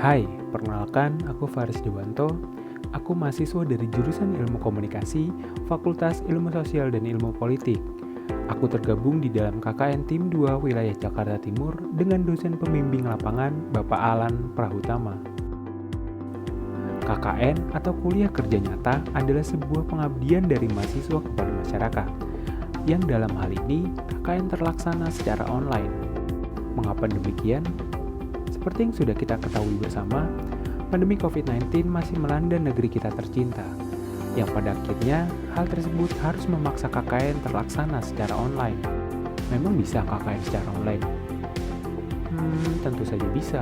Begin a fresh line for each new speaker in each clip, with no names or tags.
Hai, perkenalkan aku Faris Dewanto. Aku mahasiswa dari jurusan Ilmu Komunikasi, Fakultas Ilmu Sosial dan Ilmu Politik. Aku tergabung di dalam KKN Tim 2 Wilayah Jakarta Timur dengan dosen pembimbing lapangan Bapak Alan Prahutama. KKN atau Kuliah Kerja Nyata adalah sebuah pengabdian dari mahasiswa kepada masyarakat, yang dalam hal ini KKN terlaksana secara online. Mengapa demikian? Seperti yang sudah kita ketahui bersama, pandemi COVID-19 masih melanda negeri kita tercinta, yang pada akhirnya hal tersebut harus memaksa KKN terlaksana secara online. Memang bisa KKN secara online? Tentu saja bisa.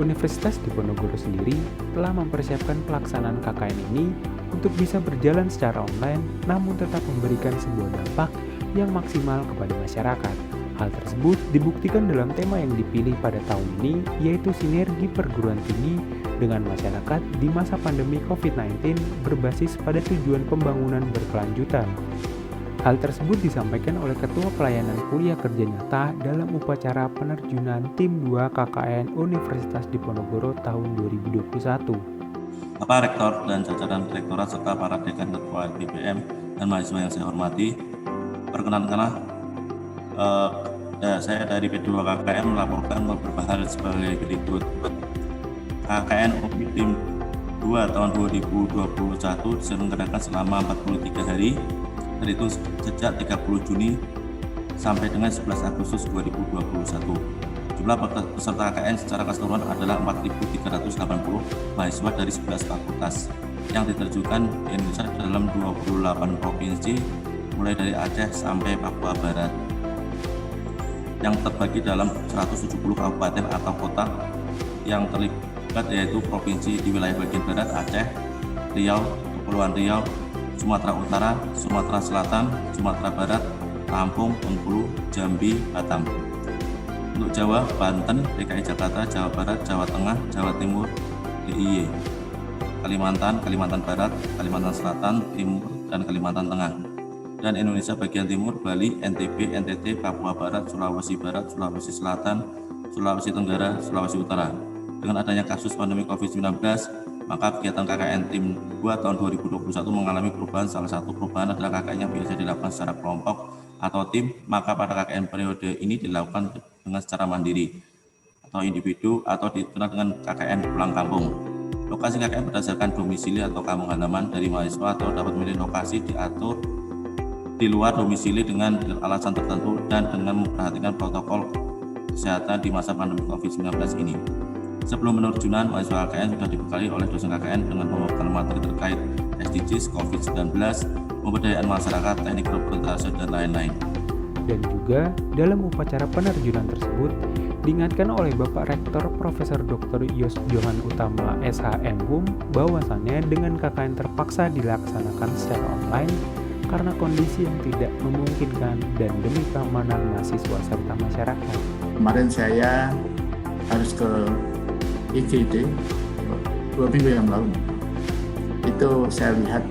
Universitas Diponegoro sendiri telah mempersiapkan pelaksanaan KKN ini untuk bisa berjalan secara online, namun tetap memberikan sebuah dampak yang maksimal kepada masyarakat. Hal tersebut dibuktikan dalam tema yang dipilih pada tahun ini, yaitu sinergi perguruan tinggi dengan masyarakat di masa pandemi COVID-19 berbasis pada tujuan pembangunan berkelanjutan. Hal tersebut disampaikan oleh Ketua Pelayanan Kuliah Kerja Nyata dalam upacara penerjunan Tim 2 KKN Universitas Diponegoro tahun 2021.
Bapak Rektor dan jajaran Rektorat serta para dekan ketua BPM dan mahasiswa yang saya hormati, perkenankanlah saya dari P2 KKN melaporkan beberapa hal sebagai berikut. KKN UPI Tim 2 tahun 2021 diselenggarakan selama 43 hari, yaitu sejak 30 Juni sampai dengan 11 Agustus 2021. Jumlah peserta KKN secara keseluruhan adalah 4.380 mahasiswa dari 11 fakultas yang diterjunkan di Indonesia dalam 28 provinsi, mulai dari Aceh sampai Papua Barat, yang terbagi dalam 170 kabupaten atau kota yang terlibat, yaitu provinsi di wilayah bagian barat Aceh, Riau, Kepulauan Riau, Sumatera Utara, Sumatera Selatan, Sumatera Barat, Lampung, Bengkulu, Jambi, Batam. Untuk Jawa, Banten, DKI Jakarta, Jawa Barat, Jawa Tengah, Jawa Timur, DIY, Kalimantan, Kalimantan Barat, Kalimantan Selatan, Timur, dan Kalimantan Tengah. Dan Indonesia bagian timur, Bali, NTB, NTT, Papua Barat, Sulawesi Barat, Sulawesi Selatan, Sulawesi Tenggara, Sulawesi Utara. Dengan adanya kasus pandemi COVID-19, maka kegiatan KKN Tim 2 tahun 2021 mengalami perubahan. Salah satu perubahan adalah KKN yang biasa dilakukan secara kelompok atau tim, maka pada KKN periode ini dilakukan dengan secara mandiri atau individu atau dikenal dengan KKN pulang kampung. Lokasi KKN berdasarkan domisili atau kampung halaman dari mahasiswa atau dapat memilih lokasi diatur di luar domisili dengan alasan tertentu dan dengan memperhatikan protokol kesehatan di masa pandemi COVID-19 ini. Sebelum penerjunan, mahasiswa KKN sudah dibekali oleh dosen KKN dengan pembekalan materi terkait SDGs, COVID-19, pemberdayaan masyarakat, teknik representasi, dan lain-lain.
Dan juga dalam upacara penerjunan tersebut diingatkan oleh Bapak Rektor Profesor Dr. Yos Johan Utama SHMHUM bahwasannya dengan KKN terpaksa dilaksanakan secara online karena kondisi yang tidak memungkinkan dan demi keamanan mahasiswa serta masyarakat.
Kemarin saya harus ke IGD 2 minggu yang lalu. Itu saya lihat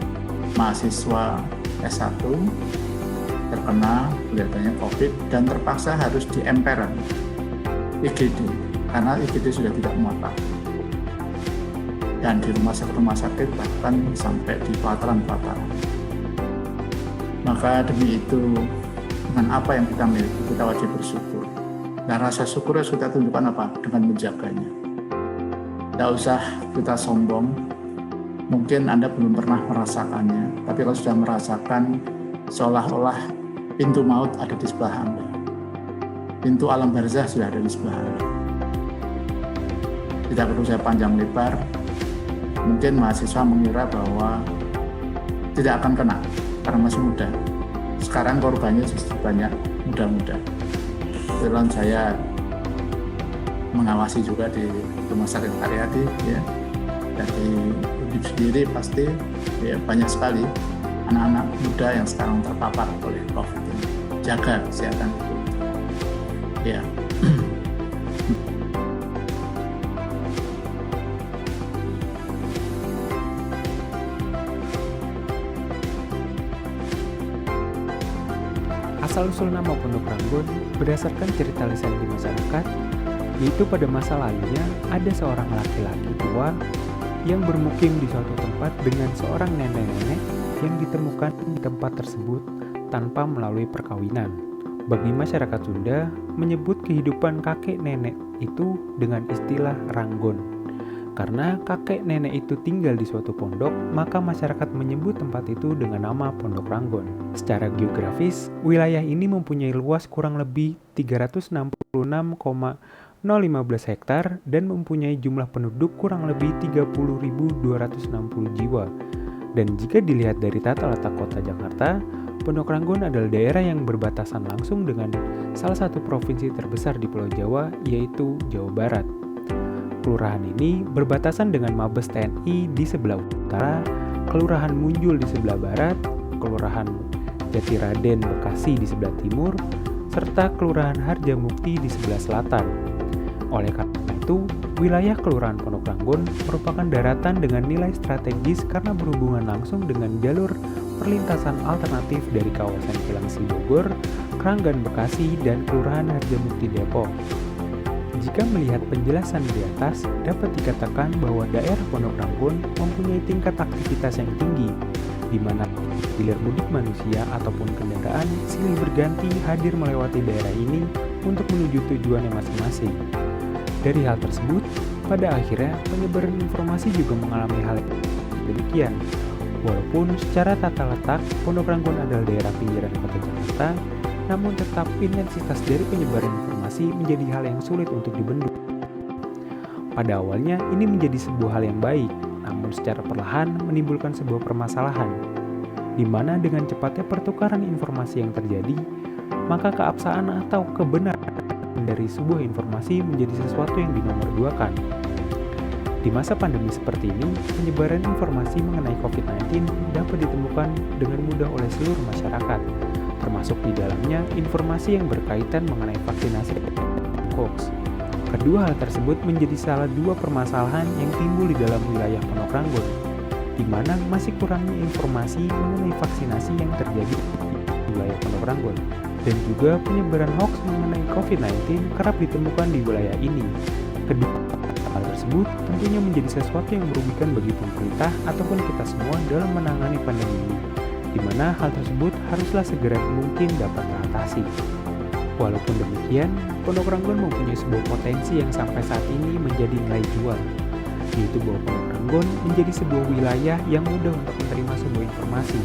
mahasiswa S1 terkena kelihatannya COVID dan terpaksa harus di emperan IGD karena IGD sudah tidak muat. Dan di rumah sakit bahkan sampai di pelataran-pelataran. Maka demi itu, dengan apa yang kita miliki, kita wajib bersyukur. Dan rasa syukurnya sudah tunjukkan apa? Dengan menjaganya. Tidak usah kita sombong. Mungkin Anda belum pernah merasakannya, tapi kalau sudah merasakan, seolah-olah pintu maut ada di sebelah Anda. Pintu alam barzah sudah ada di sebelah Anda. Tidak perlu saya panjang lebar. Mungkin mahasiswa mengira bahwa tidak akan kena karena masih muda. Sekarang korbannya justru banyak muda-muda. Kebetulan saya mengawasi juga di Rumah Sakit Karyadi, ya. Dari Undip sendiri pasti ya, banyak sekali anak-anak muda yang sekarang terpapar oleh COVID ini. Jaga kesehatan itu. Ya.
Asal-usul nama Pondok Ranggon berdasarkan cerita lisan di masyarakat, yaitu pada masa lalunya ada seorang laki-laki tua yang bermukim di suatu tempat dengan seorang nenek-nenek yang ditemukan di tempat tersebut tanpa melalui perkawinan. Bagi masyarakat Sunda, menyebut kehidupan kakek nenek itu dengan istilah ranggon. Karena kakek nenek itu tinggal di suatu pondok, maka masyarakat menyebut tempat itu dengan nama Pondok Ranggon. Secara geografis, wilayah ini mempunyai luas kurang lebih 366,015 hektar dan mempunyai jumlah penduduk kurang lebih 30.260 jiwa. Dan jika dilihat dari tata letak kota Jakarta, Pondok Ranggon adalah daerah yang berbatasan langsung dengan salah satu provinsi terbesar di Pulau Jawa, yaitu Jawa Barat. Kelurahan ini berbatasan dengan Mabes TNI di sebelah utara, Kelurahan Munjul di sebelah barat, Kelurahan Jatiraden Bekasi di sebelah timur, serta Kelurahan Harjamukti di sebelah selatan. Oleh karena itu, wilayah Kelurahan Pondok Ranggon merupakan daratan dengan nilai strategis karena berhubungan langsung dengan jalur perlintasan alternatif dari kawasan Cilangsi Bogor, Kranggan Bekasi, dan Kelurahan Harjamukti Depok. Jika melihat penjelasan di atas, dapat dikatakan bahwa daerah Pondok Ranggon mempunyai tingkat aktivitas yang tinggi, di mana hilir mudik manusia ataupun kendaraan silih berganti hadir melewati daerah ini untuk menuju tujuannya masing-masing. Dari hal tersebut, pada akhirnya penyebaran informasi juga mengalami hal demikian. Walaupun secara tata letak, Pondok Ranggon adalah daerah pinggiran kota Jakarta, namun tetap intensitas dari penyebaran informasi menjadi hal yang sulit untuk dibendung. Pada awalnya ini menjadi sebuah hal yang baik, namun secara perlahan menimbulkan sebuah permasalahan, di mana dengan cepatnya pertukaran informasi yang terjadi, maka keabsahan atau kebenaran dari sebuah informasi menjadi sesuatu yang dinomorduakan. Di masa pandemi seperti ini, penyebaran informasi mengenai COVID-19 dapat ditemukan dengan mudah oleh seluruh masyarakat, termasuk di dalamnya informasi yang berkaitan mengenai vaksinasi hoax. Kedua hal tersebut menjadi salah dua permasalahan yang timbul di dalam wilayah Pondok Ranggon, di mana masih kurangnya informasi mengenai vaksinasi yang terjadi di wilayah Pondok Ranggon, dan juga penyebaran hoax mengenai COVID-19 kerap ditemukan di wilayah ini. Kedua hal tersebut tentunya menjadi sesuatu yang merugikan bagi pemerintah ataupun kita semua dalam menangani pandemi ini, di mana hal tersebut haruslah segera mungkin dapat teratasi. Walaupun demikian, Pondok Ranggon mempunyai sebuah potensi yang sampai saat ini menjadi nilai jual, yaitu bahwa Pondok Ranggon menjadi sebuah wilayah yang mudah untuk menerima sebuah informasi.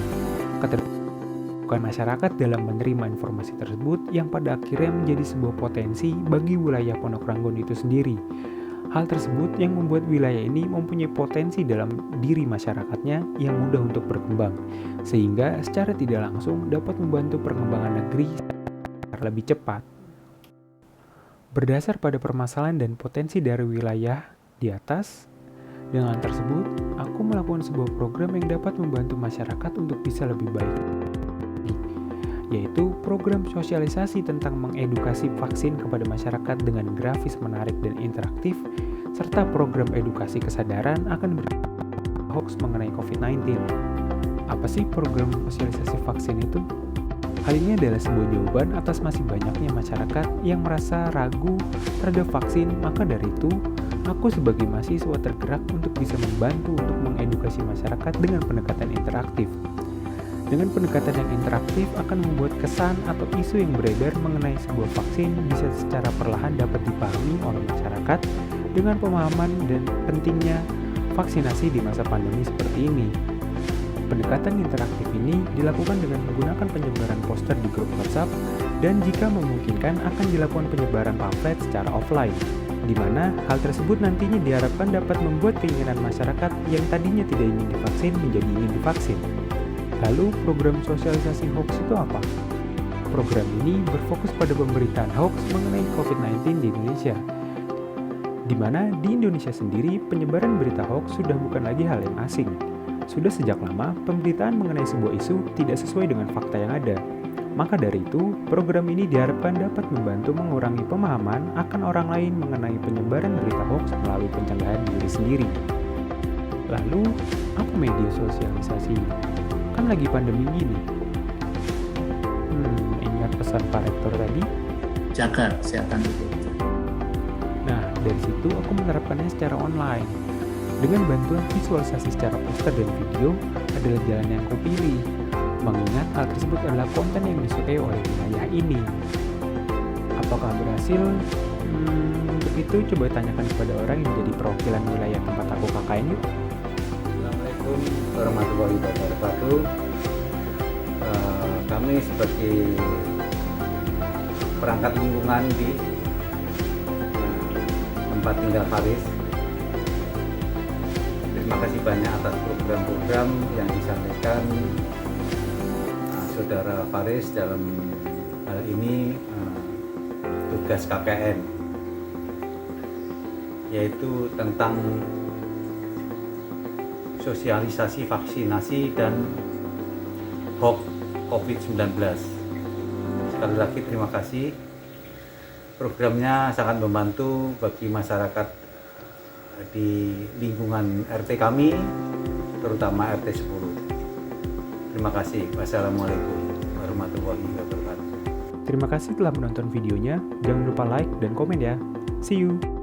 Keterbukaan masyarakat dalam menerima informasi tersebut yang pada akhirnya menjadi sebuah potensi bagi wilayah Pondok Ranggon itu sendiri. Hal tersebut yang membuat wilayah ini mempunyai potensi dalam diri masyarakatnya yang mudah untuk berkembang, sehingga secara tidak langsung dapat membantu perkembangan negeri lebih cepat. Berdasar pada permasalahan dan potensi dari wilayah di atas, dengan tersebut, aku melakukan sebuah program yang dapat membantu masyarakat untuk bisa lebih baik, yaitu program sosialisasi tentang mengedukasi vaksin kepada masyarakat dengan grafis menarik dan interaktif, serta program edukasi kesadaran akan hoax mengenai COVID-19. Apa sih program sosialisasi vaksin itu? Hal ini adalah sebuah jawaban atas masih banyaknya masyarakat yang merasa ragu terhadap vaksin, maka dari itu, aku sebagai mahasiswa tergerak untuk bisa membantu untuk mengedukasi masyarakat dengan pendekatan interaktif. Dengan pendekatan yang interaktif akan membuat kesan atau isu yang beredar mengenai sebuah vaksin bisa secara perlahan dapat dipahami oleh masyarakat dengan pemahaman dan pentingnya vaksinasi di masa pandemi seperti ini. Pendekatan interaktif ini dilakukan dengan menggunakan penyebaran poster di grup WhatsApp dan jika memungkinkan akan dilakukan penyebaran pamflet secara offline, di mana hal tersebut nantinya diharapkan dapat membuat keinginan masyarakat yang tadinya tidak ingin divaksin menjadi ingin divaksin. Lalu, program sosialisasi hoax itu apa? Program ini berfokus pada pemberitaan hoax mengenai COVID-19 di Indonesia, di mana di Indonesia sendiri penyebaran berita hoax sudah bukan lagi hal yang asing. Sudah sejak lama, pemberitaan mengenai sebuah isu tidak sesuai dengan fakta yang ada. Maka dari itu, program ini diharapkan dapat membantu mengurangi pemahaman akan orang lain mengenai penyebaran berita hoax melalui pencegahan diri sendiri. Lalu, apa media sosialisasi? Kan lagi pandemi gini. Ingat pesan Pak Rektor tadi?
Jaga kesehatan itu.
Nah, Dari situ aku menerapkannya secara online. Dengan bantuan visualisasi secara poster dan video adalah jalan yang aku pilih, mengingat hal tersebut adalah konten yang disukai oleh wilayah ini. Apakah berhasil? Untuk itu coba tanyakan kepada orang yang menjadi perwakilan wilayah tempat aku KKN yuk.
Assalamualaikum warahmatullahi wabarakatuh. Kami sebagai perangkat lingkungan di tempat tinggal Faris, terima kasih banyak atas program-program yang disampaikan saudara Faris dalam hal ini tugas KKN, yaitu tentang sosialisasi vaksinasi dan HOP COVID-19. Sekali lagi terima kasih. Programnya sangat membantu bagi masyarakat di lingkungan RT kami, terutama RT 10. Terima kasih. Wassalamualaikum warahmatullahi wabarakatuh.
Terima kasih telah menonton videonya. Jangan lupa like dan komen ya. See you.